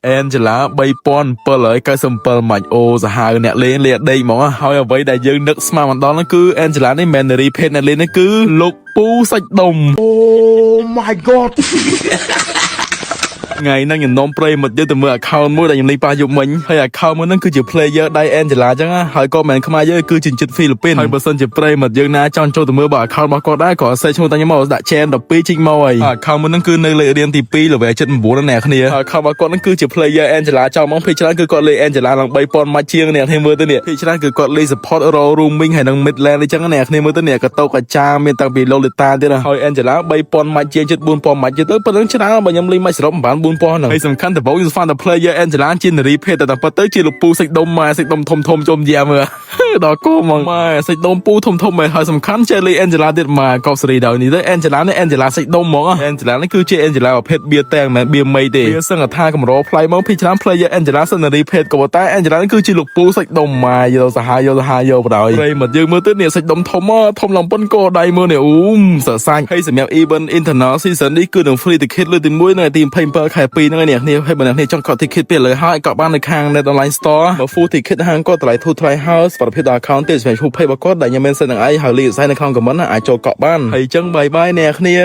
Angela 3007មិនអូសាហាវអ្នកលេងលេដេកហ្មងហើយអ្វីដែលយើងនឹកស្មានម្ដងហ្នឹងគឺ Angela នេះមែនរីភេទអ្នកលេងនេះគឺលោកពូសាច់ដុំ Oh my god ថ្ងៃហ្នឹងខ្ញុំនាំប្រិយមិត្តយើងទៅមើល account មួយដែលខ្ញុំលេងប៉ះយប់មិញហើយ account មួយហ្នឹងគឺជា player ដៃ Angela អញ្ចឹងហើយក៏មិនខ្មែរយើងគឺជាជនហ្វីលីពីនហើយបើសិនជាប្រិយមិត្តយើងណាចង់ចូលទៅមើលបើ account របស់គាត់ដែរក៏សេឈ្មោះតាខ្ញុំមកដាក់ chain 12ជីកមកហើយ account មួយហ្នឹងគឺនៅលេខរៀងទី2 level 79ណាអ្នកគ្នាហើយ account របស់គាត់ហ្នឹងគឺជា player Angela ចោលមកភាគច្រើនគឺគាត់លេង Angela ឡើង3000ម៉ាច់ជាងអ្នកគ្នាមើលទៅនេះភាគច្រើនគឺគាត់លេង support roll roaming ហើយនឹង mid lane អញ្ចឹងអ្នកគ្នាមើលទៅនេះក៏តោកអាចារ្យមានតាំងពី Lolita ទៀតហើយ Angela 3000ម៉ាច់ជាងជិត4000ម៉ាច់ទៀតទៅប៉ុណ្្នឹងច្រើនបើខ្ញុំលេងម៉ាច់សរុបមិនបាន4000ហ្នឹងហើយសំខាន់ដំបូងយើងស្វានតែ player Angela ជានារីភេទតែប៉ិតទៅជាលោកពូសាច់ដុំម៉ែសាច់ដុំធំធំជុំយ៉ាមើលដល់គោហ្មងម៉ែសាច់ដុំពូធំធំមែនហើយសំខាន់ចេះលេង Angela ទៀតម៉ែកប់សេរីដល់នេះទៅ Angela នេះ Angela សាច់ដុំហ្មង Angela នេះគឺជា Angela ប្រភេទបៀតែងមិនមែនបៀមីទេវាសឹងថាកម្រផ្លៃមកពីច្រើន player Angela សិននារីភេទក៏តែ Angela នេះគឺជាលោកពូសាច់ដុំម៉ែយកសាហាវយកបដ ாய் ប្រិមត្តយើងមើលទៅនេះសាច់ដុំធំធំឡើងប៉ុនកោដៃមើលនេះអូសើសាច់ហើយសម្រាប់ event internal season នេះគឺនឹង free ticket លើកទី1នៅទី27ខែ2ហ្នឹងអ្នកនេះហើយបើអ្នកនេះចង់កត់ ticket ពេលលើហើយកក់បាននៅខាង Net Online Store បើ full ticket ហាងគាត់តម្លៃធូរថ្លៃហើយសុខភាពដល់ account ទេសម្រាប់ page របស់គាត់ដែលខ្ញុំមានសិននឹងឯងហើយលេខខ្សែនៅក្នុង comment អាចចូលកក់បានហើយអញ្ចឹងបាយអ្នកគ្នា